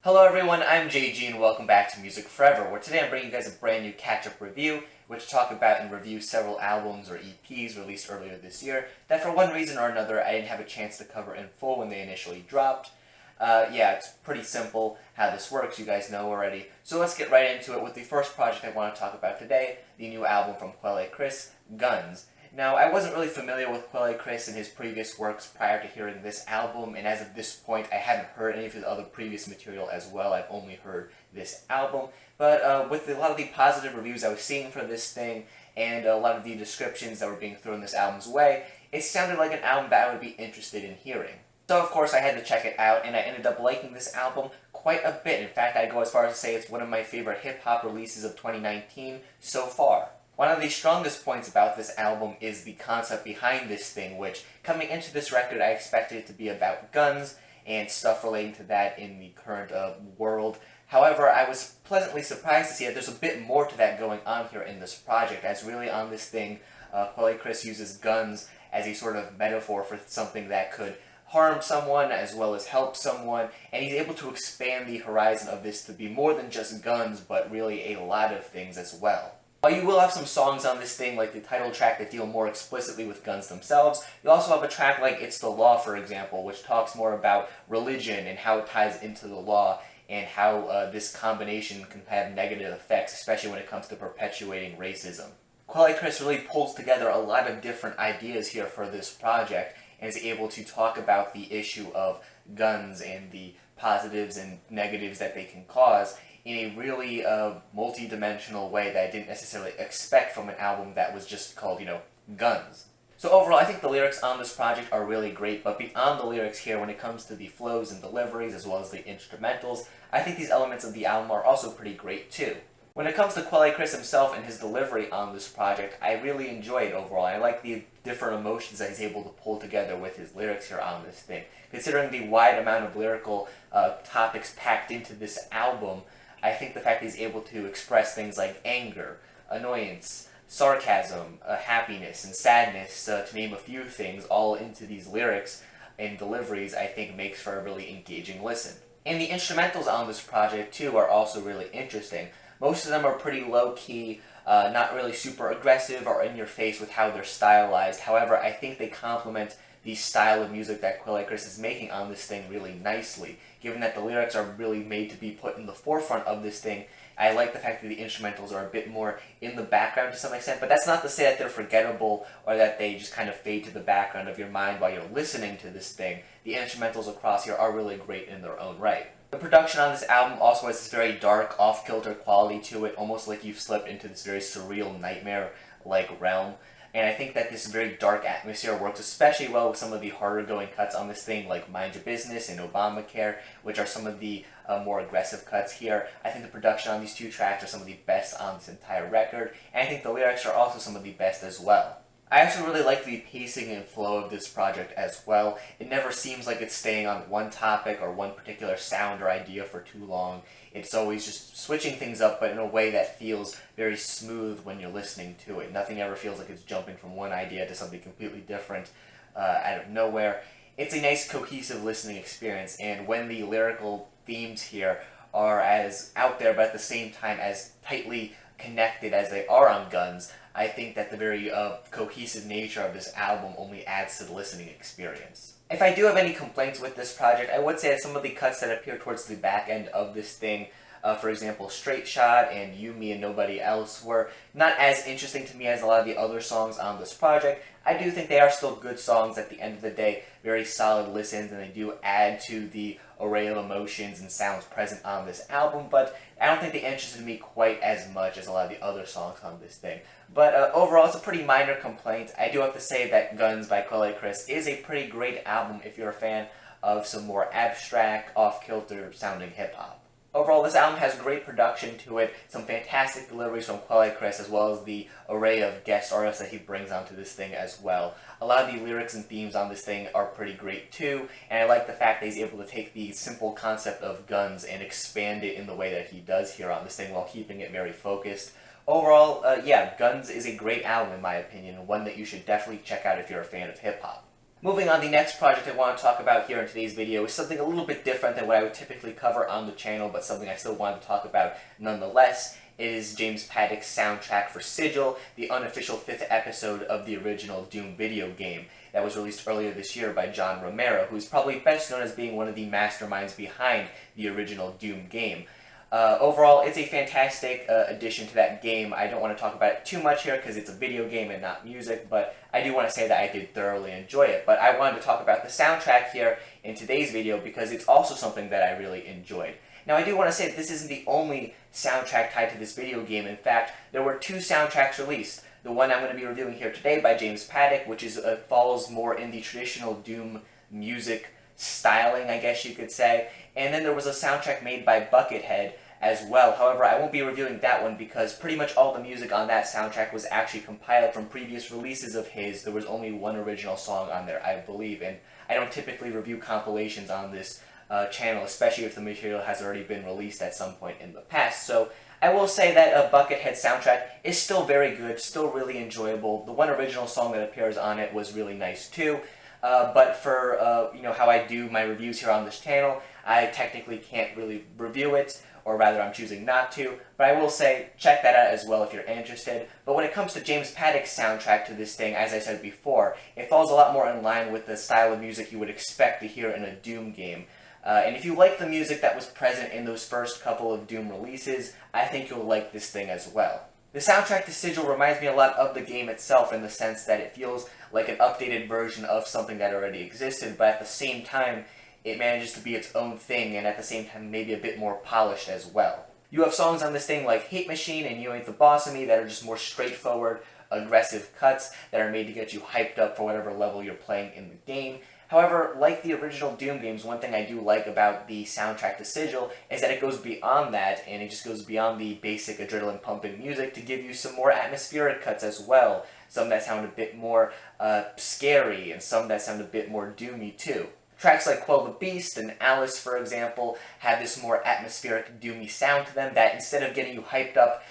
Hello everyone, I'm JG and welcome back to Music Forever, where today I'm bringing you guys a brand new catch-up review, which talk about and review several albums or EPs released earlier this year that for one reason or another I didn't have a chance to cover in full when they initially dropped. Yeah, it's pretty simple how this works, you guys know already. So let's get right into it with the first project I want to talk about today, the new album from Quelle Chris, Guns. Now, I wasn't really familiar with Quelle Chris and his previous works prior to hearing this album, and as of this point, I haven't heard any of his other previous material as well. I've only heard this album. But with a lot of the positive reviews I was seeing for this thing, and a lot of the descriptions that were being thrown this album's way, it sounded like an album that I would be interested in hearing. So, of course, I had to check it out, and I ended up liking this album quite a bit. In fact, I'd go as far as to say it's one of my favorite hip-hop releases of 2019 so far. One of the strongest points about this album is the concept behind this thing, which, coming into this record, I expected it to be about guns and stuff relating to that in the current world. However, I was pleasantly surprised to see that there's a bit more to that going on here in this project, as really on this thing, Quelle Chris uses guns as a sort of metaphor for something that could harm someone as well as help someone, and he's able to expand the horizon of this to be more than just guns, but really a lot of things as well. While you will have some songs on this thing, like the title track, that deal more explicitly with guns themselves, you also have a track like It's the Law, for example, which talks more about religion and how it ties into the law, and how this combination can have negative effects, especially when it comes to perpetuating racism. Quelle Chris really pulls together a lot of different ideas here for this project, and is able to talk about the issue of guns and the positives and negatives that they can cause in a really multi-dimensional way that I didn't necessarily expect from an album that was just called, Guns. So overall, I think the lyrics on this project are really great, but beyond the lyrics here, when it comes to the flows and deliveries, as well as the instrumentals, I think these elements of the album are also pretty great too. When it comes to Quelle Chris himself and his delivery on this project, I really enjoy it overall. I like the different emotions that he's able to pull together with his lyrics here on this thing. Considering the wide amount of lyrical topics packed into this album, I think the fact that he's able to express things like anger, annoyance, sarcasm, happiness, and sadness, to name a few things, all into these lyrics and deliveries, I think makes for a really engaging listen. And the instrumentals on this project, too, are also really interesting. Most of them are pretty low-key, not really super aggressive or in-your-face with how they're stylized. However, I think they complement the style of music that Quelle Chris is making on this thing really nicely. Given that the lyrics are really made to be put in the forefront of this thing, I like the fact that the instrumentals are a bit more in the background to some extent, but that's not to say that they're forgettable or that they just kind of fade to the background of your mind while you're listening to this thing. The instrumentals across here are really great in their own right. The production on this album also has this very dark, off-kilter quality to it, almost like you've slipped into this very surreal nightmare-like realm. And I think that this very dark atmosphere works especially well with some of the harder going cuts on this thing, like Mind Your Business and Obamacare, which are some of the more aggressive cuts here. I think the production on these two tracks are some of the best on this entire record, and I think the lyrics are also some of the best as well. I also really like the pacing and flow of this project as well. It never seems like it's staying on one topic or one particular sound or idea for too long. It's always just switching things up, but in a way that feels very smooth when you're listening to it. Nothing ever feels like it's jumping from one idea to something completely different out of nowhere. It's a nice cohesive listening experience, and when the lyrical themes here are as out there but at the same time as tightly connected as they are on Guns, I think that the very cohesive nature of this album only adds to the listening experience. If I do have any complaints with this project, I would say that some of the cuts that appear towards the back end of this thing, for example, Straight Shot and You, Me, and Nobody Else, were not as interesting to me as a lot of the other songs on this project. I do think they are still good songs at the end of the day, very solid listens, and they do add to the array of emotions and sounds present on this album, but I don't think they interested me quite as much as a lot of the other songs on this thing. But overall, it's a pretty minor complaint. I do have to say that Guns by Quelle Chris is a pretty great album if you're a fan of some more abstract, off-kilter sounding hip-hop. Overall, this album has great production to it, some fantastic deliveries from Quelle Chris, as well as the array of guest artists that he brings onto this thing as well. A lot of the lyrics and themes on this thing are pretty great too, and I like the fact that he's able to take the simple concept of guns and expand it in the way that he does here on this thing while keeping it very focused. Overall, yeah, Guns is a great album in my opinion, and one that you should definitely check out if you're a fan of hip-hop. Moving on, the next project I want to talk about here in today's video is something a little bit different than what I would typically cover on the channel, but something I still wanted to talk about nonetheless. It is James Paddock's soundtrack for Sigil, the unofficial 5th episode of the original Doom video game that was released earlier this year by John Romero, who's probably best known as being one of the masterminds behind the original Doom game. Overall, it's a fantastic addition to that game. I don't want to talk about it too much here because it's a video game and not music, but I do want to say that I did thoroughly enjoy it. But I wanted to talk about the soundtrack here in today's video because it's also something that I really enjoyed. Now, I do want to say that this isn't the only soundtrack tied to this video game. In fact, there were 2 soundtracks released. The one I'm going to be reviewing here today by James Paddock, which is falls more in the traditional Doom music styling, I guess you could say. And then there was a soundtrack made by Buckethead as well. However, I won't be reviewing that one because pretty much all the music on that soundtrack was actually compiled from previous releases of his. There was only one original song on there, I believe, and I don't typically review compilations on this channel, especially if the material has already been released at some point in the past. So I will say that a Buckethead soundtrack is still very good, still really enjoyable. The one original song that appears on it was really nice too. But for how I do my reviews here on this channel, I technically can't really review it, or rather I'm choosing not to, but I will say check that out as well if you're interested. But when it comes to James Paddock's soundtrack to this thing, as I said before, it falls a lot more in line with the style of music you would expect to hear in a Doom game. And if you like the music that was present in those first couple of Doom releases, I think you'll like this thing as well. The soundtrack to Sigil reminds me a lot of the game itself in the sense that it feels like an updated version of something that already existed, but at the same time, it manages to be its own thing, and at the same time, maybe a bit more polished as well. You have songs on this thing like Hate Machine and You Ain't the Boss of Me that are just more straightforward, aggressive cuts that are made to get you hyped up for whatever level you're playing in the game. However, like the original Doom games, one thing I do like about the soundtrack to Sigil is that it goes beyond that, and it just goes beyond the basic adrenaline-pumping music to give you some more atmospheric cuts as well. Some that sound a bit more scary, and some that sound a bit more doomy too. Tracks like Quell the Beast and Alice, for example, have this more atmospheric, doomy sound to them that instead of getting you hyped up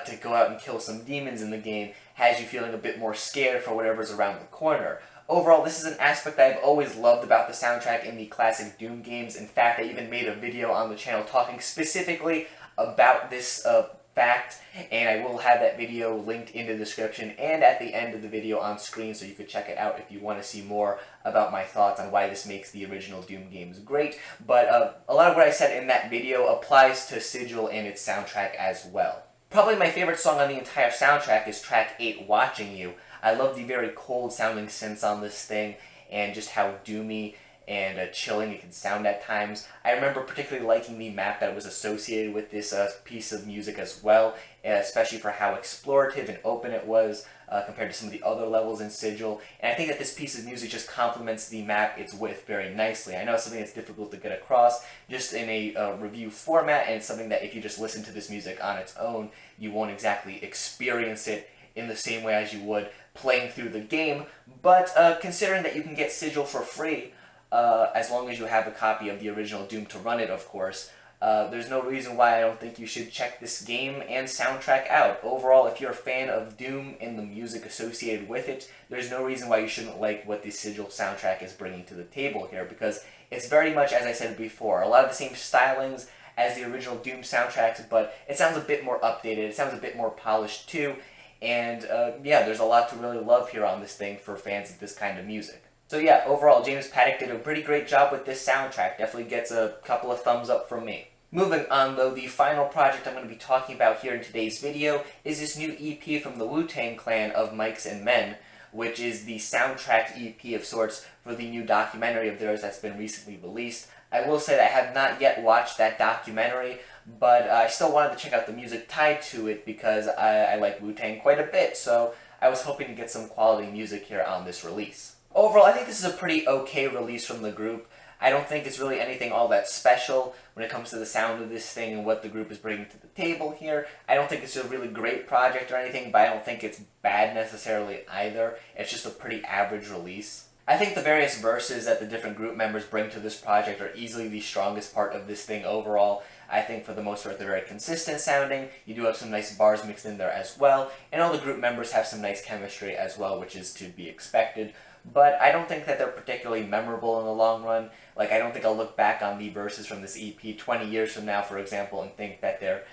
to go out and kill some demons in the game, has you feeling a bit more scared for whatever's around the corner. Overall, this is an aspect I've always loved about the soundtrack in the classic Doom games. In fact, I even made a video on the channel talking specifically about this fact, and I will have that video linked in the description and at the end of the video on screen, so you could check it out if you want to see more about my thoughts on why this makes the original Doom games great. But a lot of what I said in that video applies to Sigil and its soundtrack as well. Probably my favorite song on the entire soundtrack is track 8, Watching You. I love the very cold sounding synths on this thing and just how doomy and chilling it can sound at times. I remember particularly liking the map that was associated with this piece of music as well, especially for how explorative and open it was compared to some of the other levels in Sigil. And I think that this piece of music just complements the map it's with very nicely. I know it's something that's difficult to get across just in a review format, and it's something that if you just listen to this music on its own, you won't exactly experience it in the same way as you would playing through the game. But considering that you can get Sigil for free, as long as you have a copy of the original Doom to run it, of course, there's no reason why I don't think you should check this game and soundtrack out. Overall, if you're a fan of Doom and the music associated with it, there's no reason why you shouldn't like what the Sigil soundtrack is bringing to the table here, because it's very much, as I said before, a lot of the same stylings as the original Doom soundtracks, but it sounds a bit more updated, it sounds a bit more polished too, and yeah, there's a lot to really love here on this thing for fans of this kind of music. So yeah, overall, James Paddock did a pretty great job with this soundtrack. Definitely gets a couple of thumbs up from me. Moving on though, the final project I'm going to be talking about here in today's video is this new EP from the Wu-Tang Clan of Mics and Men, which is the soundtrack EP of sorts for the new documentary of theirs that's been recently released. I will say that I have not yet watched that documentary, but I still wanted to check out the music tied to it because I like Wu-Tang quite a bit, so I was hoping to get some quality music here on this release. Overall, I think this is a pretty okay release from the group. I don't think it's really anything all that special when it comes to the sound of this thing and what the group is bringing to the table here. I don't think it's a really great project or anything, but I don't think it's bad necessarily either. It's just a pretty average release. I think the various verses that the different group members bring to this project are easily the strongest part of this thing overall. I think for the most part they're very consistent sounding. You do have some nice bars mixed in there as well, and all the group members have some nice chemistry as well, which is to be expected. but I don't think that they're particularly memorable in the long run. Like, I don't think I'll look back on the verses from this EP 20 years from now, for example, and think that they're,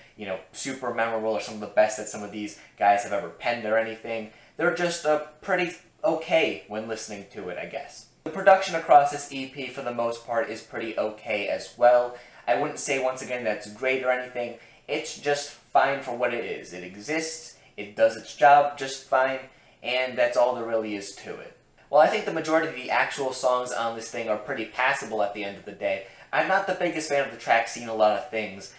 super memorable or some of the best that some of these guys have ever penned or anything. They're just pretty okay when listening to it, I guess. The production across this EP, for the most part, is pretty okay as well. I wouldn't say, once again, that it's great or anything. It's just fine for what it is. It exists, it does its job just fine, and that's all there really is to it. While I think the majority of the actual songs on this thing are pretty passable at the end of the day, I'm not the biggest fan of the track Seen a Lot of Things,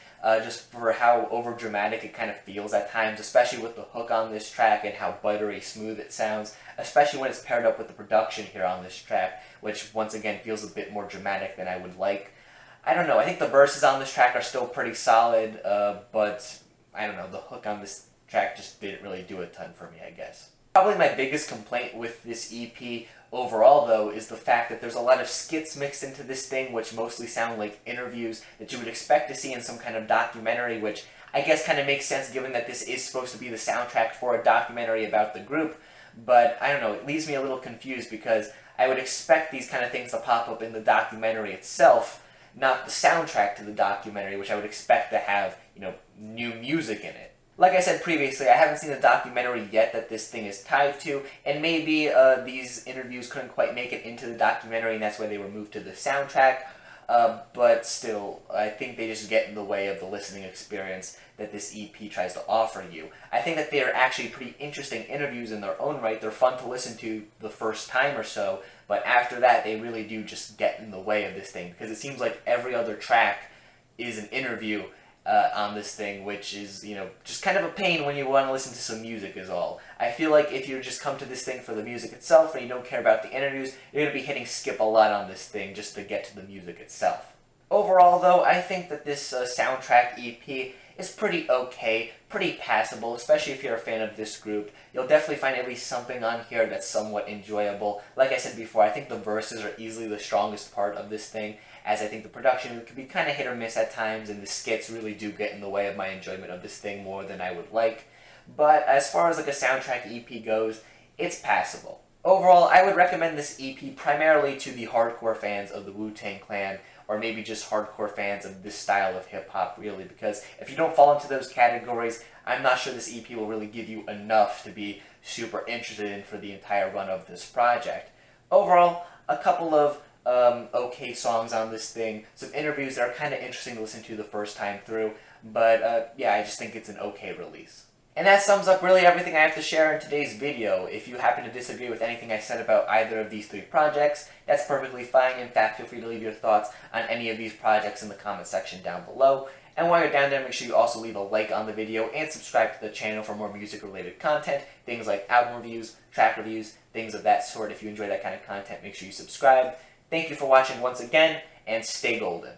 just for how overdramatic it kind of feels at times, especially with the hook on this track and how buttery smooth it sounds, especially when it's paired up with the production here on this track, which once again feels a bit more dramatic than I would like. I don't know, I think the verses on this track are still pretty solid, but I don't know, the hook on this track just didn't really do a ton for me, I guess. Probably my biggest complaint with this EP overall, though, is the fact that there's a lot of skits mixed into this thing, which mostly sound like interviews that you would expect to see in some kind of documentary, which I guess kind of makes sense given that this is supposed to be the soundtrack for a documentary about the group, but I don't know, it leaves me a little confused because I would expect these kind of things to pop up in the documentary itself, not the soundtrack to the documentary, which I would expect to have, new music in it. Like I said previously, I haven't seen the documentary yet that this thing is tied to, and maybe these interviews couldn't quite make it into the documentary, and that's why they were moved to the soundtrack, but still, I think they just get in the way of the listening experience that this EP tries to offer you. I think that they are actually pretty interesting interviews in their own right. They're fun to listen to the first time or so, but after that, they really do just get in the way of this thing, because it seems like every other track is an interview on this thing, which is, just kind of a pain when you want to listen to some music is all. I feel like if you just come to this thing for the music itself and you don't care about the interviews, you're going to be hitting skip a lot on this thing just to get to the music itself. Overall, though, I think that this soundtrack EP is pretty okay, pretty passable, especially if you're a fan of this group. You'll definitely find at least something on here that's somewhat enjoyable. Like I said before, I think the verses are easily the strongest part of this thing, as I think the production can be kind of hit or miss at times, and the skits really do get in the way of my enjoyment of this thing more than I would like. But as far as like a soundtrack EP goes, it's passable. Overall, I would recommend this EP primarily to the hardcore fans of the Wu-Tang Clan, or maybe just hardcore fans of this style of hip-hop, really, because if you don't fall into those categories, I'm not sure this EP will really give you enough to be super interested in for the entire run of this project. Overall, a couple of okay songs on this thing, some interviews that are kind of interesting to listen to the first time through, but yeah, I just think it's an okay release. And that sums up really everything I have to share in today's video. If you happen to disagree with anything I said about either of these three projects, that's perfectly fine. In fact, feel free to leave your thoughts on any of these projects in the comment section down below. And while you're down there, make sure you also leave a like on the video and subscribe to the channel for more music-related content, things like album reviews, track reviews, things of that sort. If you enjoy that kind of content, make sure you subscribe. Thank you for watching once again, and stay golden.